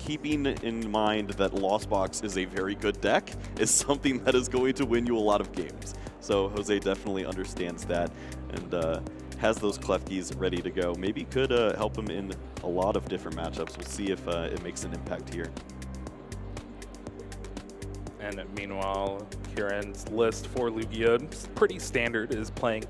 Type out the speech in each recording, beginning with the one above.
keeping in mind that Lost Box is a very good deck is something that is going to win you a lot of games. So Jose definitely understands that and has those Klefkis ready to go. Maybe could help him in a lot of different matchups. We'll see if it makes an impact here. And meanwhile, Ciaran's list for Lugia, pretty standard, is playing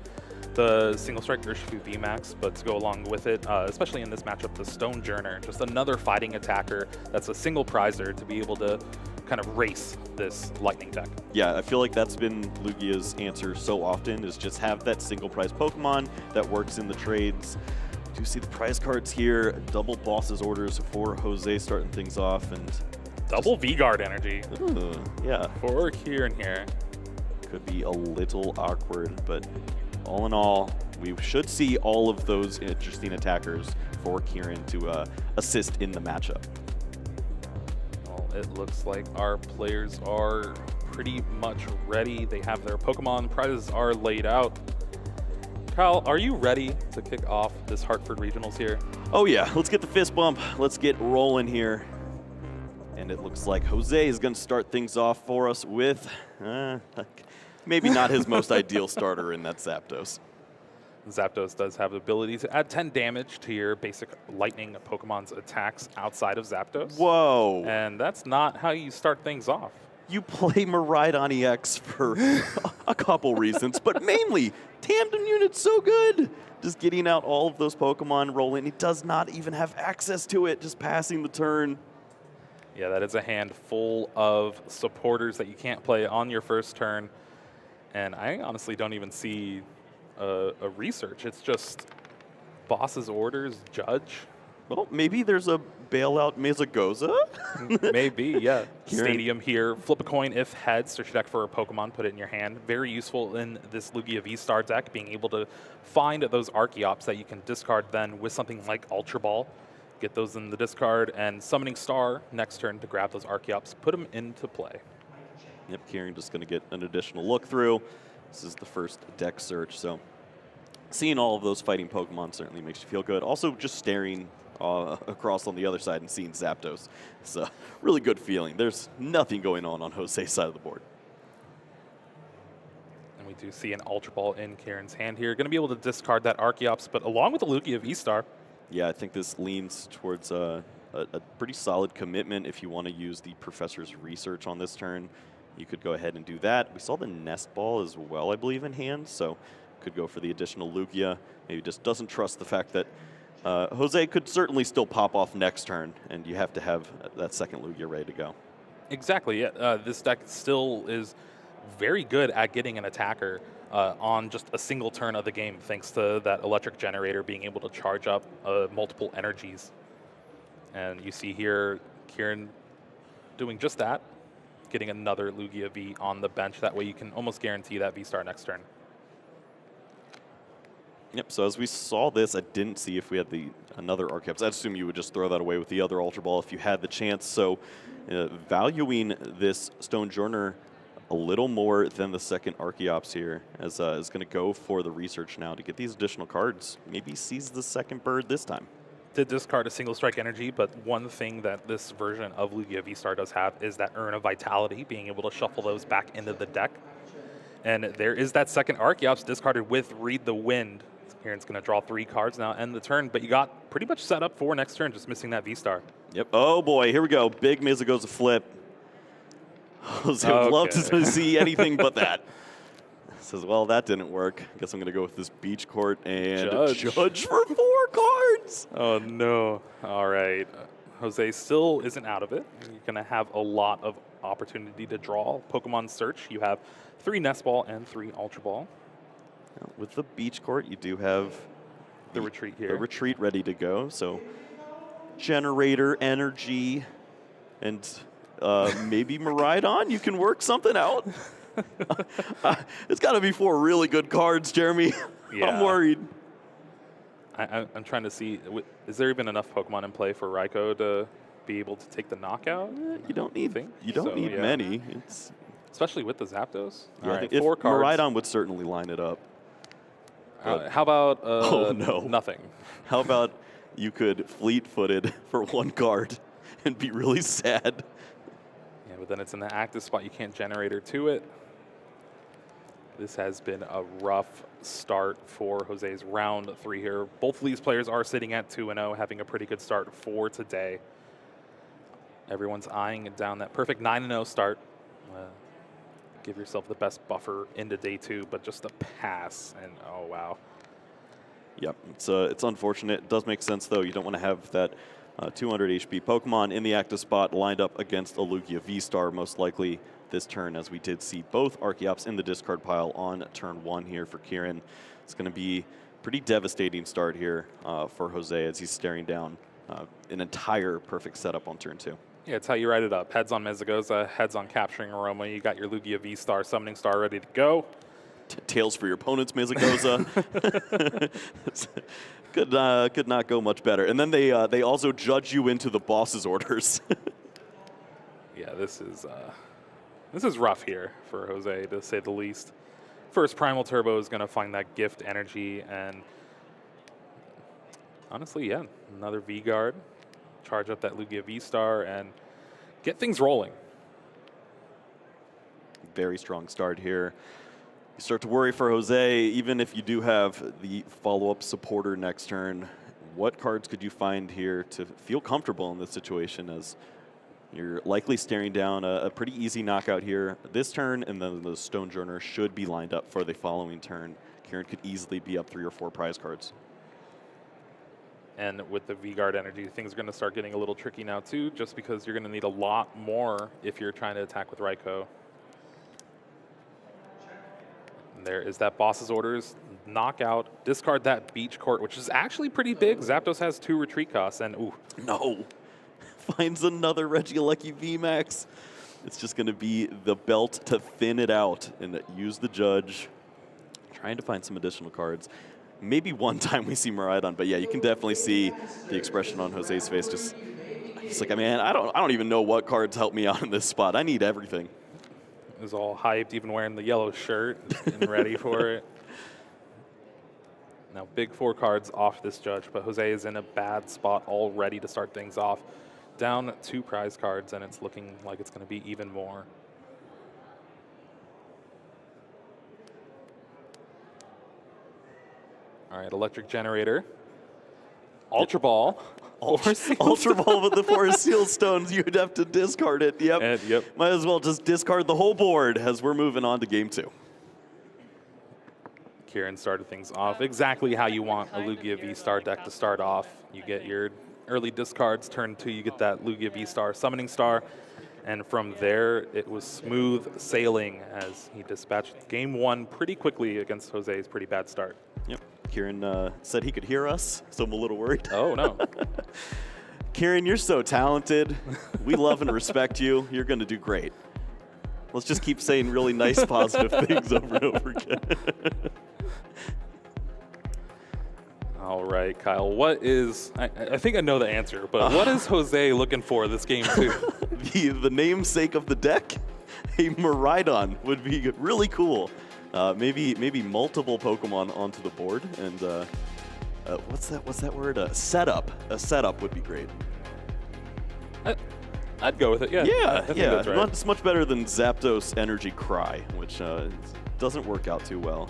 the single strike Urshifu VMAX, but to go along with it, especially in this matchup, the Stonejourner, just another fighting attacker that's a single prizer to be able to kind of race this lightning deck. Yeah, I feel like that's been Lugia's answer so often, is just have that single prize Pokemon that works in the trades. Do you see the prize cards here? Double boss's orders for Jose starting things off, and double V-Guard energy. Ooh, yeah. For Ciaran here. Could be a little awkward, but all in all, we should see all of those interesting attackers for Ciaran to assist in the matchup. Well, it looks like our players are pretty much ready. They have their Pokemon. Prizes are laid out. Kyle, are you ready to kick off this Hartford Regionals here? Oh yeah, let's get the fist bump. Let's get rolling here. And it looks like Jose is going to start things off for us with maybe not his most ideal starter in that Zapdos. Zapdos does have the ability to add 10 damage to your basic lightning Pokemon's attacks outside of Zapdos. Whoa. And that's not how you start things off. You play Miraidon EX for a couple reasons, but mainly Tandem Unit's so good. Just getting out all of those Pokemon rolling. He does not even have access to it, just passing the turn. Yeah, that is a hand full of supporters that you can't play on your first turn. And I honestly don't even see a research. It's just boss's orders, judge. Well, maybe there's a bailout Mezagoza? Maybe, yeah. Stadium here. Flip a coin if heads. Search your deck for a Pokemon, put it in your hand. Very useful in this Lugia V-Star deck, being able to find those Archeops that you can discard then with something like Ultra Ball. Get those in the discard, and Summoning Star next turn to grab those Archeops, put them into play. Yep, Ciaran just going to get an additional look through. This is the first deck search, so seeing all of those fighting Pokemon certainly makes you feel good. Also, just staring across on the other side and seeing Zapdos. It's a really good feeling. There's nothing going on Jose's side of the board. And we do see an Ultra Ball in Ciaran's hand here. Going to be able to discard that Archeops, but along with the Lugia V-Star. Yeah, I think this leans towards a pretty solid commitment if you want to use the Professor's Research on this turn. You could go ahead and do that. We saw the Nest Ball as well, I believe, in hand, so could go for the additional Lugia. Maybe just doesn't trust the fact that Jose could certainly still pop off next turn, and you have to have that second Lugia ready to go. Exactly, yeah. This deck still is very good at getting an attacker on just a single turn of the game, thanks to that electric generator being able to charge up multiple energies. And you see here Ciaran doing just that, getting another Lugia V on the bench. That way you can almost guarantee that V-Star next turn. Yep, so as we saw this, I didn't see if we had another Archeops. I'd assume you would just throw that away with the other Ultra Ball if you had the chance. So valuing this Stonejourner a little more than the second Archeops here, as is going to go for the research now to get these additional cards. Maybe seize the second bird this time. Did discard a single strike energy, but one thing that this version of Lugia V-Star does have is that Urn of Vitality, being able to shuffle those back into the deck. And there is that second Archeops discarded with Read the Wind. Ciaran's going to draw 3 cards now, end the turn, but you got pretty much set up for next turn, just missing that V-Star. Yep. Oh boy, here we go. Big Mezagoza flip. Jose would love to see anything but that. Says, well, that didn't work. Guess I'm going to go with this Beach Court and Judge for 4 cards. Oh, no. All right. Jose still isn't out of it. You're going to have a lot of opportunity to draw. Pokemon Search, you have 3 Nest Ball and 3 Ultra Ball. With the Beach Court, you do have the retreat here. The retreat ready to go. So generator, energy, and maybe Miraidon. You can work something out. It's got to be 4 really good cards, Jeremy. Yeah. I'm worried. I'm trying to see, is there even enough Pokemon in play for Raikou to be able to take the knockout? You don't need many. Especially with the Zapdos. Yeah, all right, 4 cards. Miraidon would certainly line it up. How about nothing? How about you could fleet-footed for 1 card and be really sad. Yeah, but then it's in the active spot. You can't generator to it. This has been a rough start for Jose's round 3 here. Both of these players are sitting at 2-0, having a pretty good start for today. Everyone's eyeing down that perfect 9-0 start. Give yourself the best buffer into day 2, but just a pass, and oh wow. Yep, it's unfortunate. It does make sense, though. You don't want to have that 200 HP Pokemon in the active spot lined up against a Lugia V-Star, most likely this turn, as we did see both Archeops in the discard pile on turn 1 here for Ciaran. It's going to be a pretty devastating start here for Jose as he's staring down an entire perfect setup on turn 2. Yeah, it's how you write it up. Heads on Mezagoza, heads on Capturing Aroma. You got your Lugia V-Star, Summoning Star ready to go. Tails for your opponent's Mezagoza. could not go much better. And then they also judge you into the boss's orders. Yeah, this is rough here for Jose, to say the least. First Primal Turbo is going to find that gift energy, and honestly, yeah, another V-Guard. Charge up that Lugia V-Star and get things rolling. Very strong start here. You start to worry for Jose, even if you do have the follow-up supporter next turn. What cards could you find here to feel comfortable in this situation, as you're likely staring down a pretty easy knockout here this turn, and then the Stonejourner should be lined up for the following turn. Ciaran could easily be up 3 or 4 prize cards. And with the V-Guard energy, things are going to start getting a little tricky now too, just because you're going to need a lot more if you're trying to attack with Raikou. And there is that boss's orders. Knockout, discard that Beach Court, which is actually pretty big. Zapdos has 2 retreat costs, and ooh. No. Finds another Regieleki VMAX. It's just going to be the belt to thin it out and use the Judge. Trying to find some additional cards. Maybe one time we see Miraidon, but yeah, you can definitely see the expression on Jose's face. Just, he's like, man, I don't even know what cards help me out in this spot. I need everything. He was all hyped, even wearing the yellow shirt, and ready for it. Now, big 4 cards off this Judge, but Jose is in a bad spot already to start things off. Down 2 prize cards, and it's looking like it's going to be even more. All right, Electric Generator. Ultra Ball. Ultra Ball with the 4 Seal Stones. You'd have to discard it. Yep. And, yep. Might as well just discard the whole board as we're moving on to game 2. Ciaran started things off exactly how you want a Lugia V-Star deck to start off. You get your early discards. Turn 2, you get that Lugia V-Star Summoning Star. And from there, it was smooth sailing as he dispatched game 1 pretty quickly against Jose's pretty bad start. Yep. Ciaran said he could hear us, so I'm a little worried. Oh, no. Ciaran, you're so talented. We love and respect you. You're going to do great. Let's just keep saying really nice, positive things over and over again. All right, Kyle, what is, I think I know the answer, but what is Jose looking for this game 2? The namesake of the deck? A Miraidon would be really cool. Maybe multiple Pokemon onto the board, and what's that word? A setup would be great. I'd go with it. Yeah. Yeah. That's right. It's much better than Zapdos Energy Cry, which doesn't work out too well.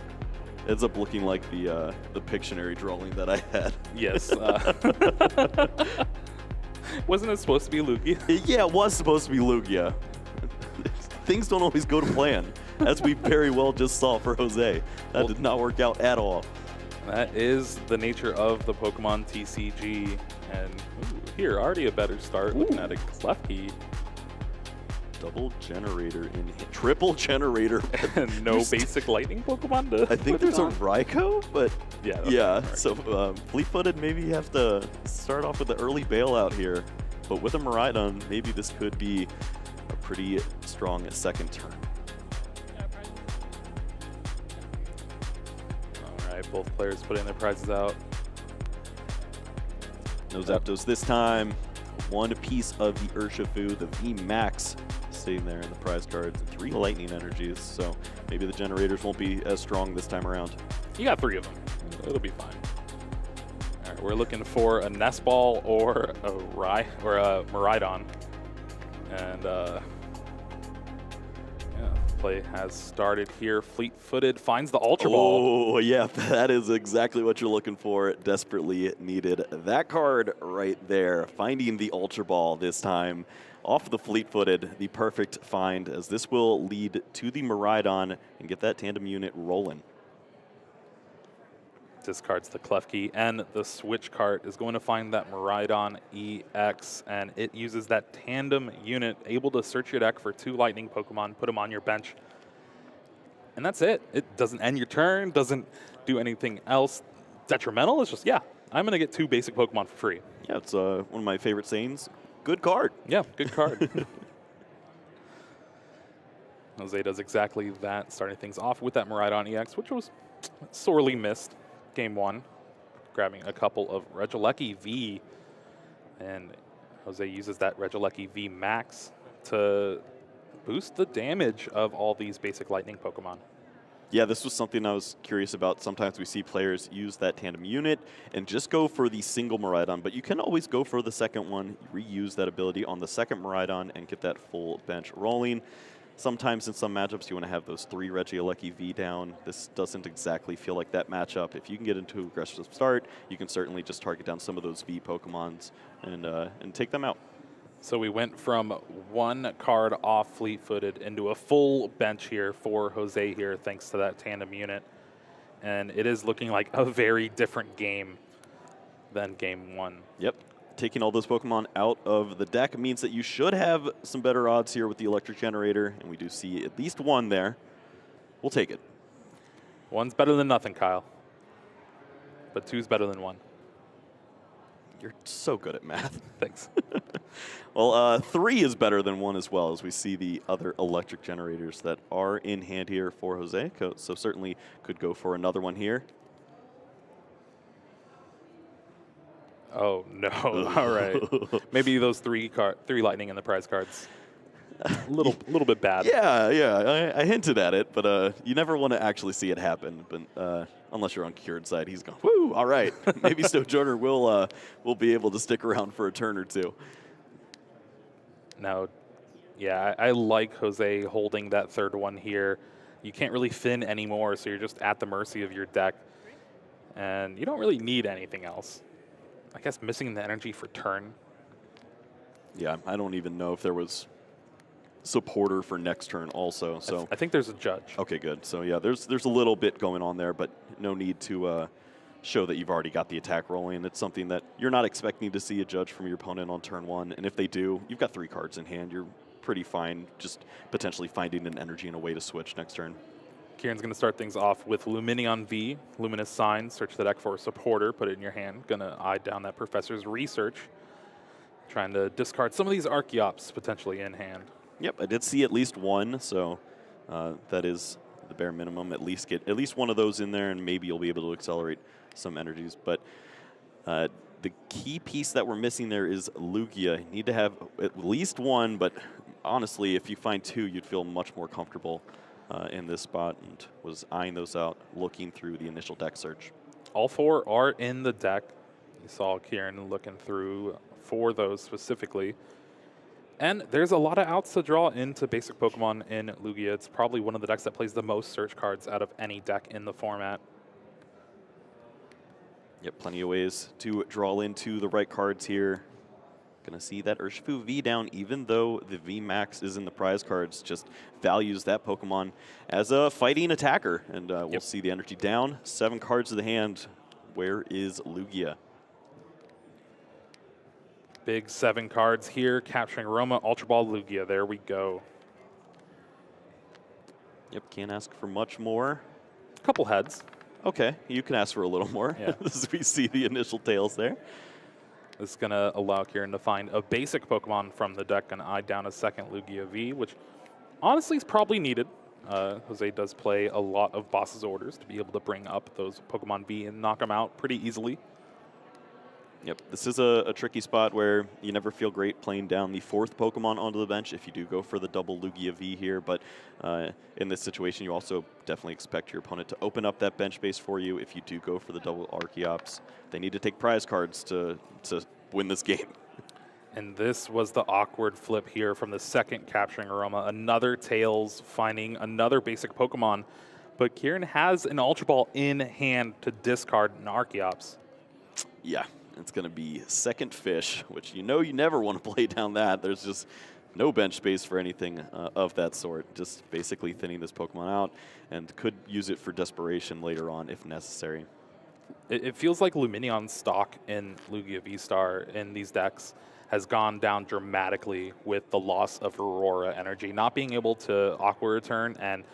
Ends up looking like the Pictionary drawing that I had. Yes. Wasn't it supposed to be Lugia? Yeah, it was supposed to be Lugia. Things don't always go to plan, as we very well just saw for Jose. That did not work out at all. That is the nature of the Pokemon TCG. And here, already a better start. Looking at a Klefki. Double generator in triple generator. And no basic lightning Pokemon to I think there's a Raikou, but yeah. So fleet-footed, maybe you have to start off with the early bailout here. But with a Miraidon, maybe this could be a pretty strong second turn. All right, both players putting their prizes out. No Zapdos this time. One piece of the Urshifu, the VMAX, sitting there in the prize cards. 3 lightning energies, so maybe the generators won't be as strong this time around. You got 3 of them. It'll be fine. All right, we're looking for a Nest Ball or a Maridon. And yeah, play has started here. Fleet-footed finds the Ultra Ball. Oh, yeah, that is exactly what you're looking for. Desperately needed that card right there. Finding the Ultra Ball this time off the Fleet-footed, the perfect find, as this will lead to the Maridon and get that tandem unit rolling. Discards the Klefki, and the switch card is going to find that Maridon EX, and it uses that tandem unit, able to search your deck for 2 lightning Pokemon, put them on your bench, and that's it. It doesn't end your turn, doesn't do anything else detrimental. It's just, yeah, I'm going to get 2 basic Pokemon for free. Yeah, it's one of my favorite sayings. Good card. Yeah, good card. Jose does exactly that, starting things off with that Maridon EX, which was sorely missed. Game 1, grabbing a couple of Regieleki V, and Jose uses that Regieleki V Max to boost the damage of all these basic lightning Pokemon. Yeah, this was something I was curious about. Sometimes we see players use that tandem unit and just go for the single Maridon, but you can always go for the second one, reuse that ability on the second Maridon, and get that full bench rolling. Sometimes in some matchups you want to have those 3 Regieleki V down. This doesn't exactly feel like that matchup. If you can get into an aggressive start, you can certainly just target down some of those V Pokemons and take them out. So we went from 1 card off Fleet-footed into a full bench here for Jose here, thanks to that tandem unit. And it is looking like a very different game than Game 1. Yep. Taking all those Pokemon out of the deck means that you should have some better odds here with the electric generator, and we do see at least 1 there. We'll take it. 1's better than nothing, Kyle. But 2's better than 1. You're so good at math. Thanks. Well, 3 is better than 1 as well, as we see the other electric generators that are in hand here for Jose. So certainly could go for another one here. Oh, no. All right. Maybe those 3 lightning in the prize cards. A little bit bad. Yeah. I hinted at it, but you never want to actually see it happen. But unless you're on Kieran's side, he's going, woo, all right. Maybe Stojourner will be able to stick around for a turn or 2. Now, yeah, I like Jose holding that 3rd one here. You can't really thin anymore, so you're just at the mercy of your deck. And you don't really need anything else. I guess missing the energy for turn. Yeah, I don't even know if there was supporter for next turn also. So I think there's a judge. Okay, good. So yeah, there's a little bit going on there, but no need to show that you've already got the attack rolling. It's something that you're not expecting to see a judge from your opponent on turn 1. And if they do, you've got 3 cards in hand. You're pretty fine just potentially finding an energy and a way to switch next turn. Kieran's going to start things off with Luminion V, Luminous Sign, search the deck for a supporter, put it in your hand. Going to eye down that Professor's Research, trying to discard some of these Archeops potentially in hand. Yep, I did see at least 1, so that is the bare minimum. At least get at least 1 of those in there, and maybe you'll be able to accelerate some energies. But the key piece that we're missing there is Lugia. You need to have at least 1, but honestly, if you find 2, you'd feel much more comfortable in this spot, and was eyeing those out, looking through the initial deck search. All 4 are in the deck. You saw Ciaran looking through 4 of those specifically. And there's a lot of outs to draw into basic Pokemon in Lugia. It's probably one of the decks that plays the most search cards out of any deck in the format. Yep, plenty of ways to draw into the right cards here. Going to see that Urshifu V down, even though the V Max is in the prize cards, just values that Pokemon as a fighting attacker. And we'll see the energy down. 7 cards to the hand. Where is Lugia? Big 7 cards here, capturing Roma, Ultra Ball, Lugia. There we go. Yep, can't ask for much more. Couple heads. Okay, you can ask for a little more. Yeah. As we see the initial tails there. This is going to allow Ciaran to find a basic Pokemon from the deck and eye down a second Lugia V, which honestly is probably needed. Jose does play a lot of boss's orders to be able to bring up those Pokemon V and knock them out pretty easily. Yep, this is a tricky spot where you never feel great playing down the 4th Pokemon onto the bench if you do go for the double Lugia V here, but in this situation you also definitely expect your opponent to open up that bench space for you if you do go for the double Archeops. They need to take prize cards to win this game. And this was the awkward flip here from the second Capturing Aroma. Another Tails finding another basic Pokemon, but Ciaran has an Ultra Ball in hand to discard an Archeops. Yeah. It's going to be second fish, which you never want to play down that. There's just no bench space for anything of that sort. Just basically thinning this Pokemon out, and could use it for desperation later on if necessary. It feels like Luminion's stock in Lugia V-Star in these decks has gone down dramatically with the loss of Aurora energy. Not being able to Aqua Return and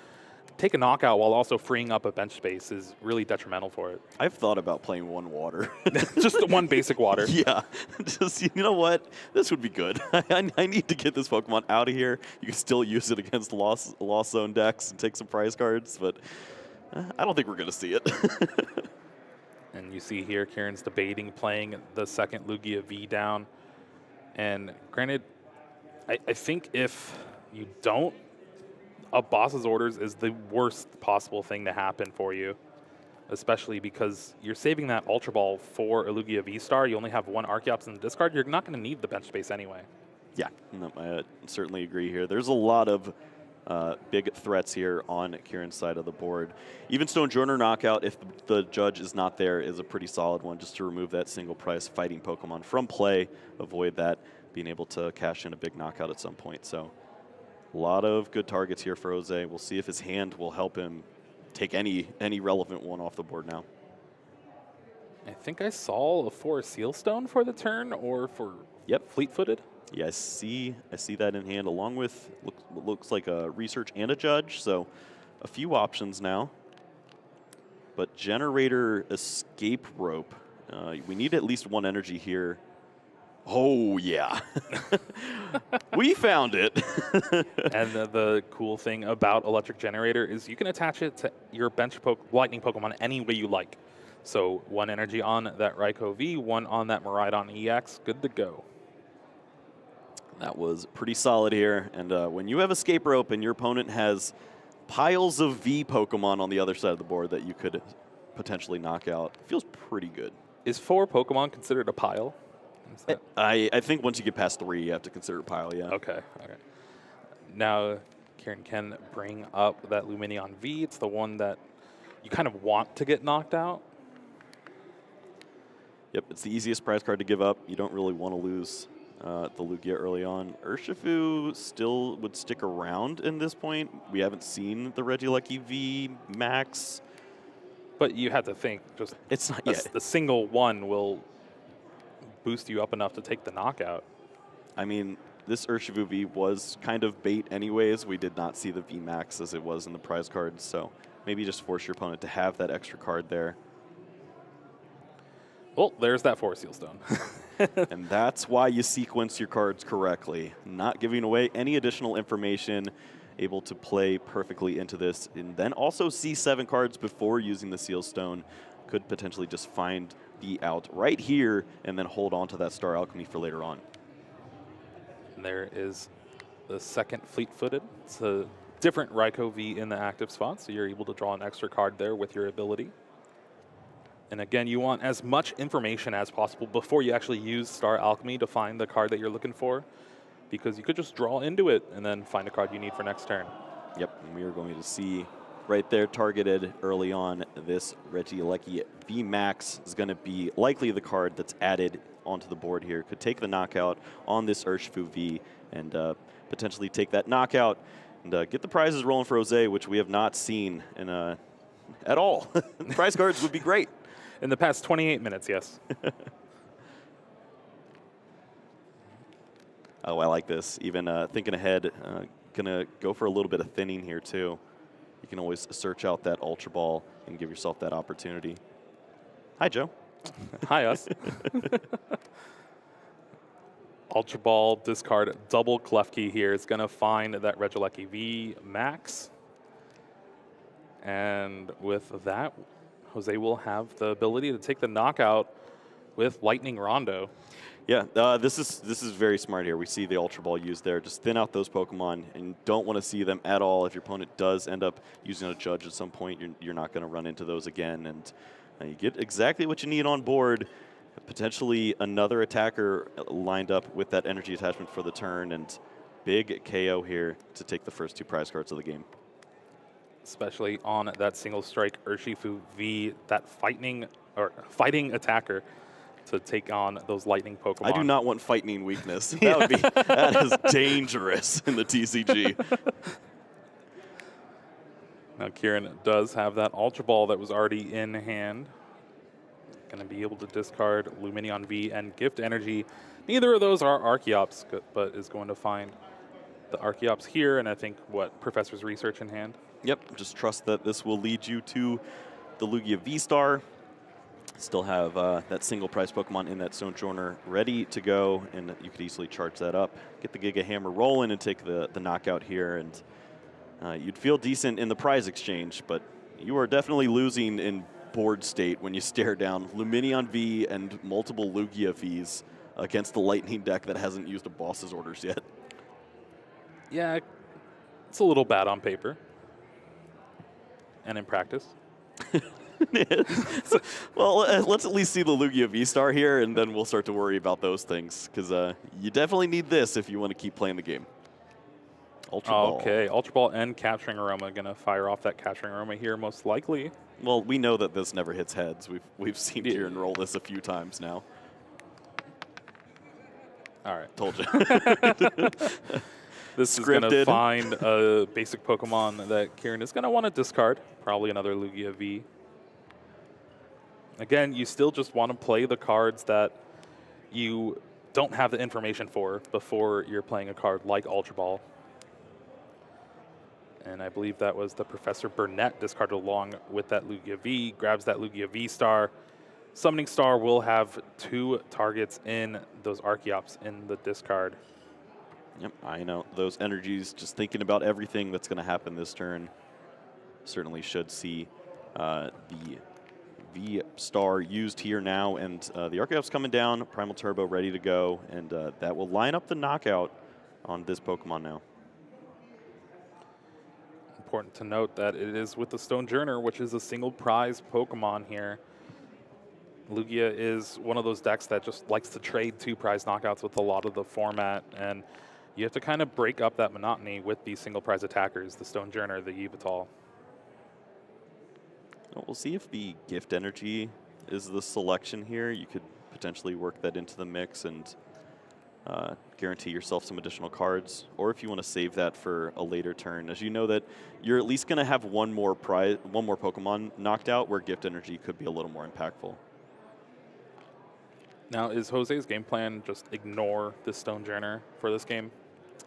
take a knockout while also freeing up a bench space is really detrimental for it. I've thought about playing one water. Just one basic water. Yeah. Just, you know what? This would be good. I need to get this Pokemon out of here. You can still use it against Lost Zone decks and take some prize cards, but I don't think we're going to see it. And you see here, Ciaran's debating playing the second Lugia V down. And granted, I think if you don't, a boss's orders is the worst possible thing to happen for you, especially because you're saving that Ultra Ball for a Lugia V-Star. You only have one Archeops in the discard. You're not going to need the bench space anyway. Yeah, no, I certainly agree here. There's a lot of big threats here on Ciaran's side of the board. Even Stone Joiner Knockout, if the judge is not there, is a pretty solid one just to remove that single price fighting Pokemon from play, avoid that being able to cash in a big knockout at some point. So a lot of good targets here for Jose. We'll see if his hand will help him take any relevant one off the board now. I think I saw a Forest Sealstone for the turn, or for Fleet-Footed. Yeah, I see that in hand, along with looks like a Research and a Judge. So a few options now. But Generator, Escape Rope. We need at least one energy here. Oh, yeah. We found it. And the cool thing about Electric Generator is you can attach it to your bench Lightning Pokemon any way you like. So one energy on that Raikou V, one on that Miraidon EX, good to go. That was pretty solid here. And when you have Escape Rope and your opponent has piles of V Pokemon on the other side of the board that you could potentially knock out, it feels pretty good. Is 4 Pokemon considered a pile? I think once you get past 3, you have to consider a pile, yeah. Okay. Now, Ciaran can bring up that Luminion V. It's the one that you kind of want to get knocked out. Yep, it's the easiest prize card to give up. You don't really want to lose the Lugia early on. Urshifu still would stick around in this point. We haven't seen the Regieleki V Max. But you have to think, just it's not the single one will boost you up enough to take the knockout. I mean, this Urshifu V was kind of bait anyways. We did not see the V Max as it was in the prize cards, so maybe just force your opponent to have that extra card there. Well, there's that Forest Sealstone. And that's why you sequence your cards correctly. Not giving away any additional information, able to play perfectly into this, and then also see 7 cards before using the Sealstone. Could potentially just find the out right here and then hold on to that Star Alchemy for later on. And there is the second Fleet-Footed. It's a different Raikou V in the active spot, so you're able to draw an extra card there with your ability. And again, you want as much information as possible before you actually use Star Alchemy to find the card that you're looking for, because you could just draw into it and then find a card you need for next turn. Yep, and we are going to see right there targeted early on, this Regieleki V Max is going to be likely the card that's added onto the board here. Could take the knockout on this Urshifu V and potentially take that knockout and get the prizes rolling for Jose, which we have not seen in, at all. Prize cards would be great. In the past 28 minutes, yes. Oh, I like this. Even thinking ahead, going to go for a little bit of thinning here, too. You can always search out that Ultra Ball and give yourself that opportunity. Hi, Joe. Hi, us. Ultra Ball, discard double Klefki here. It's going to find that Regieleki V Max. And with that, Jose will have the ability to take the knockout with Lightning Rondo. Yeah, this is very smart here. We see the Ultra Ball used there. Just thin out those Pokemon, and you don't want to see them at all. If your opponent does end up using a Judge at some point, you're not going to run into those again, and you get exactly what you need on board. Potentially another attacker lined up with that energy attachment for the turn, and big KO here to take the first 2 prize cards of the game. Especially on that single strike Urshifu V, that fighting attacker to take on those lightning Pokemon. I do not want fighting weakness. That is dangerous in the TCG. Now Ciaran does have that Ultra Ball that was already in hand. Going to be able to discard Lumineon V and Gift Energy. Neither of those are Archeops, but is going to find the Archeops here, and I think Professor's Research in hand. Yep, just trust that this will lead you to the Lugia V-Star. Still have that single prize Pokemon in that Sojourner ready to go, and you could easily charge that up. Get the Giga Hammer rolling and take the knockout here, and you'd feel decent in the prize exchange, but you are definitely losing in board state when you stare down Lumineon V and multiple Lugia Vs against the Lightning deck that hasn't used a boss's orders yet. Yeah, it's a little bad on paper and in practice. Well, let's at least see the Lugia V-Star here, and then we'll start to worry about those things, because you definitely need this if you want to keep playing the game. Ultra Ball. Okay, Ultra Ball and Capturing Aroma. Going to fire off that Capturing Aroma here, most likely. Well, we know that this never hits heads. We've seen Ciaran roll this a few times now. All right. Told you. This is going to find a basic Pokemon that Ciaran is going to want to discard. Probably another Lugia V. Again, you still just want to play the cards that you don't have the information for before you're playing a card like Ultra Ball. And I believe that was the Professor Burnett discarded along with that Lugia V. Grabs that Lugia V-Star. Summoning Star will have 2 targets in those Archeops in the discard. Yep, I know. Those energies, just thinking about everything that's going to happen this turn, certainly should see the V-Star used here now. And the Archeops coming down, Primal Turbo ready to go, and that will line up the knockout on this Pokemon now. Important to note that it is with the Stonejourner, which is a single prize Pokemon here. Lugia is one of those decks that just likes to trade 2 prize knockouts with a lot of the format, and you have to kind of break up that monotony with these single prize attackers, the Stonejourner, the Yveltal. We'll see if the Gift Energy is the selection here. You could potentially work that into the mix and guarantee yourself some additional cards, or if you want to save that for a later turn, as you know that you're at least going to have one more Pokemon knocked out, where Gift Energy could be a little more impactful. Now, is Jose's game plan just ignore the Stonejourner for this game?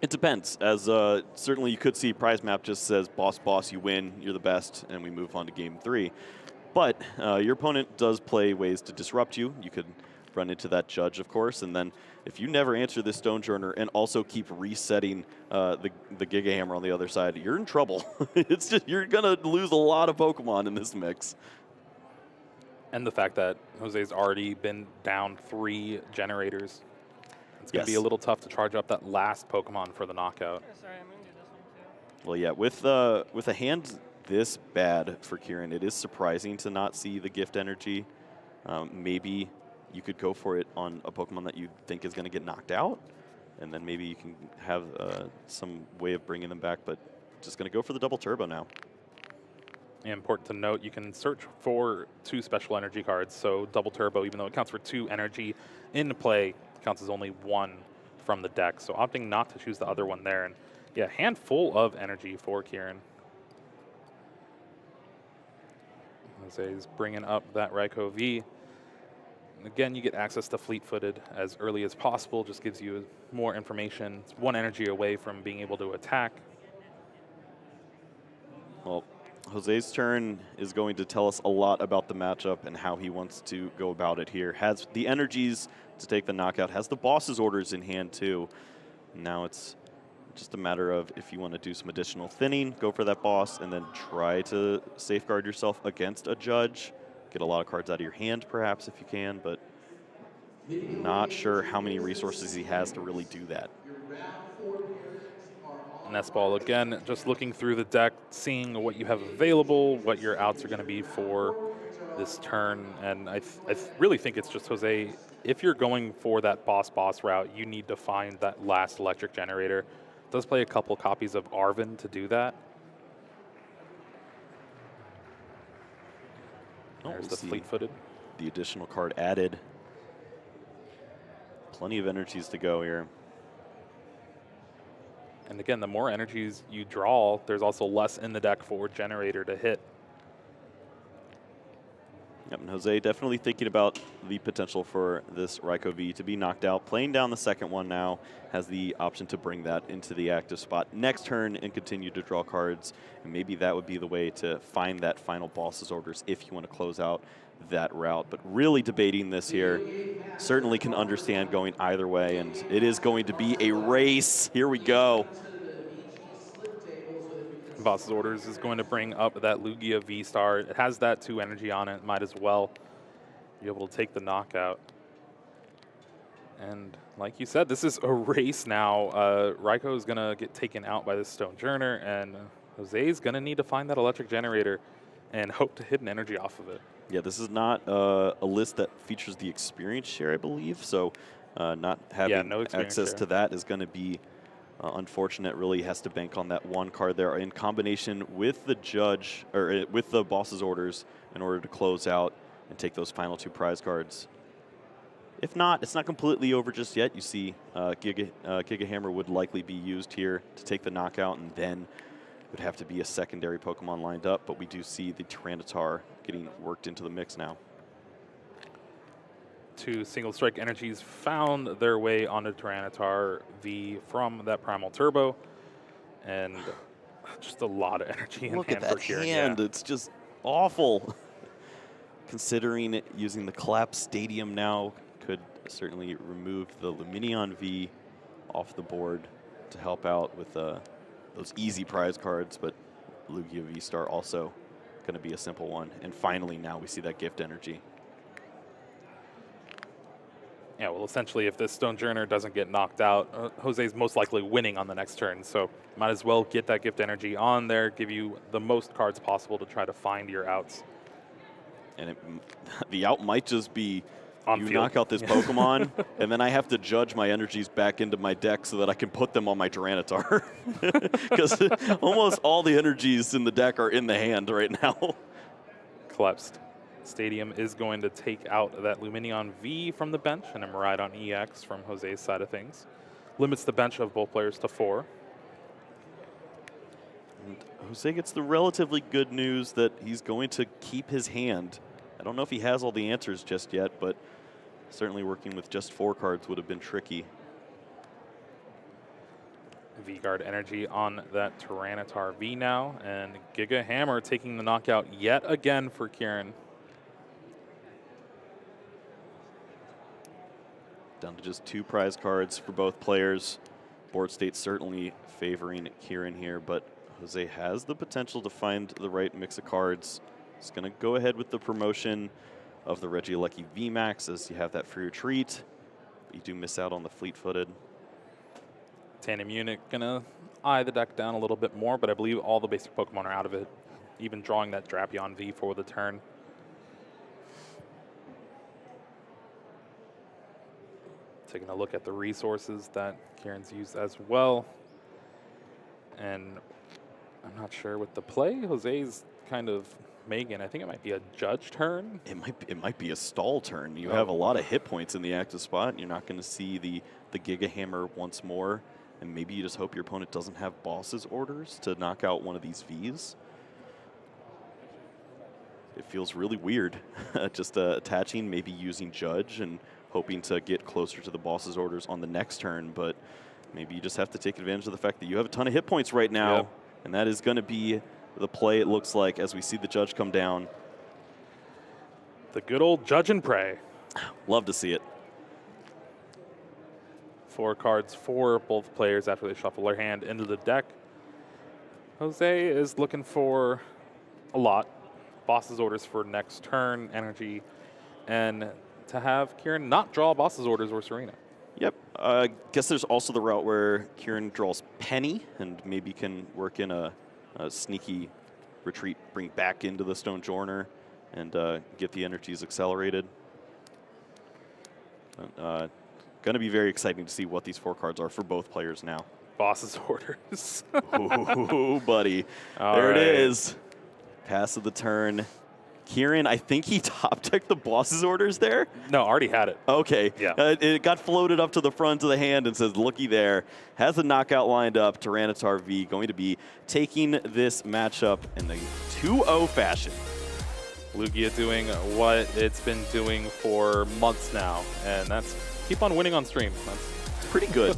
It depends, as certainly you could see prize map just says boss, boss, you win, you're the best, and we move on to game 3. But your opponent does play ways to disrupt you. You could run into that Judge, of course, and then if you never answer this Stonejourner and also keep resetting the Giga Hammer on the other side, you're in trouble. It's just, you're going to lose a lot of Pokemon in this mix. And the fact that Jose's already been down 3 generators. It's going to be a little tough to charge up that last Pokemon for the knockout. Yeah, sorry, I'm going to do this one too. Well, yeah, with a hand this bad for Ciaran, it is surprising to not see the Gift Energy. Maybe you could go for it on a Pokemon that you think is going to get knocked out, and then maybe you can have some way of bringing them back, but just going to go for the double turbo now. And important to note, you can search for 2 special energy cards, so double turbo, even though it counts for 2 energy in play, counts as only 1 from the deck. So opting not to choose the other one there. And yeah, handful of energy for Ciaran. Jose's bringing up that Raikou V. And again, you get access to Fleet-Footed as early as possible, just gives you more information. It's 1 energy away from being able to attack. Well, Jose's turn is going to tell us a lot about the matchup and how he wants to go about it here. Has the energies to take the knockout, has the boss's orders in hand too. Now it's just a matter of if you want to do some additional thinning, go for that boss, and then try to safeguard yourself against a Judge. Get a lot of cards out of your hand perhaps if you can, but Not sure how many resources he has to really do that. Nest ball again, just looking through the deck, seeing what you have available, what your outs are going to be for this turn, and I really think it's just Jose. If you're going for that boss route, you need to find that last electric generator. It does play a couple copies of Arvin to do that. There's the fleet-footed. The additional card added. Plenty of energies to go here. And again, the more energies you draw, there's also less in the deck for generator to hit. Yep, and Jose definitely thinking about the potential for this Raikou V to be knocked out. Playing down the second one now, has the option to bring that into the active spot next turn and continue to draw cards. And maybe that would be the way to find that final boss's orders if you want to close out that route. But really debating this here. Certainly can understand going either way, and it is going to be a race. Here we go. Boss's orders is going to bring up that Lugia V-Star. It has that 2 energy on it. Might as well be able to take the knockout. And like you said, this is a race now. Raikou is going to get taken out by this Stonejourner, and Jose is going to need to find that electric generator and hope to hit an energy off of it. Yeah, this is not a list that features the experience share, I believe. So not having no access share to that is going to be unfortunate. Really has to bank on that one card there in combination with the judge, or with the boss's orders, in order to close out and take those final 2 prize cards. If not, it's not completely over just yet. You see Giga Hammer would likely be used here to take the knockout, and then would have to be a secondary Pokemon lined up, but we do see the Tyranitar getting worked into the mix now. 2 single strike energies found their way onto Tyranitar V from that Primal Turbo, and just a lot of energy in Look hand at that for Ciaran. hand, it's just awful. Considering it using the Collapse Stadium now, could certainly remove the Lumineon V off the board to help out with those easy prize cards, but Lugia V-Star also going to be a simple one. And finally, now we see that gift energy. Yeah, well, essentially, if this Stonejourner doesn't get knocked out, Jose's most likely winning on the next turn. So might as well get that gift energy on there, give you the most cards possible to try to find your outs. And the out might just be On you field. knock out this Pokemon, and then I have to judge my energies back into my deck so that I can put them on my Tyranitar. Because almost all the energies in the deck are in the hand right now. Collapsed Stadium is going to take out that Lumineon V from the bench and a Miraidon EX from Jose's side of things. Limits the bench of both players to 4. And Jose gets the relatively good news that he's going to keep his hand. I don't know if he has all the answers just yet, but certainly working with just 4 cards would have been tricky. V-Guard energy on that Tyranitar V now, and Giga Hammer taking the knockout yet again for Ciaran. Down to just 2 prize cards for both players. Board state certainly favoring Ciaran here, but Jose has the potential to find the right mix of cards. He's going to go ahead with the promotion of the Regieleki VMAX as you have that free retreat. But you do miss out on the fleet-footed. Tandem Unit gonna eye the deck down a little bit more, but I believe all the basic Pokemon are out of it, even drawing that Drapion V for the turn. Taking a look at the resources that Ciaran's used as well. And I'm not sure with the play. Jose's kind of making, I think it might be a judge turn. It might be a stall turn. You have a lot of hit points in the active spot. You're not going to see the Giga Hammer once more. And maybe you just hope your opponent doesn't have boss's orders to knock out one of these Vs. It feels really weird. Just attaching, maybe using judge and hoping to get closer to the boss's orders on the next turn. But maybe you just have to take advantage of the fact that you have a ton of hit points right now. Yep. And that is going to be the play, it looks like, as we see the judge come down. The good old judge and pray. Love to see it. 4 cards for both players after they shuffle their hand into the deck. Jose is looking for a lot. Boss's orders for next turn, energy, and to have Ciaran not draw boss's orders or Serena. Yep. Guess there's also the route where Ciaran draws Penny and maybe can work in a sneaky retreat, bring back into the Stone Journer, and get the energies accelerated. Going to be very exciting to see what these 4 cards are for both players now. Boss's orders. Ooh, buddy. All there right. it is. Pass of the turn. Ciaran, I think he top-decked the boss's orders there. No, already had it. Okay. Yeah. It got floated up to the front of the hand and says, looky there. Has a knockout lined up. Tyranitar V going to be taking this matchup in the 2-0 fashion. Lugia doing what it's been doing for months now, and that's keep on winning on stream. It's pretty good.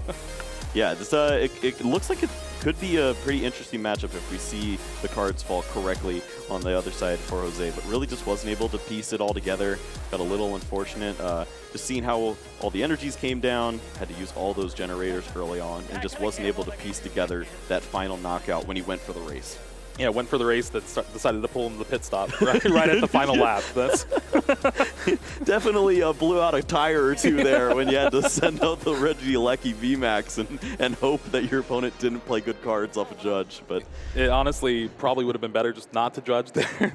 Yeah, this, it looks like it could be a pretty interesting matchup if we see the cards fall correctly on the other side for Jose, but really just wasn't able to piece it all together. Got a little unfortunate. Just seeing how all the energies came down, had to use all those generators early on, and just wasn't able to piece together that final knockout when he went for the race. Yeah, went for the race that decided to pull him to the pit stop right at the final lap. That's Definitely blew out a tire or two there when you had to send out the Regieleki VMAX and hope that your opponent didn't play good cards off a judge. But it honestly probably would have been better just not to judge there.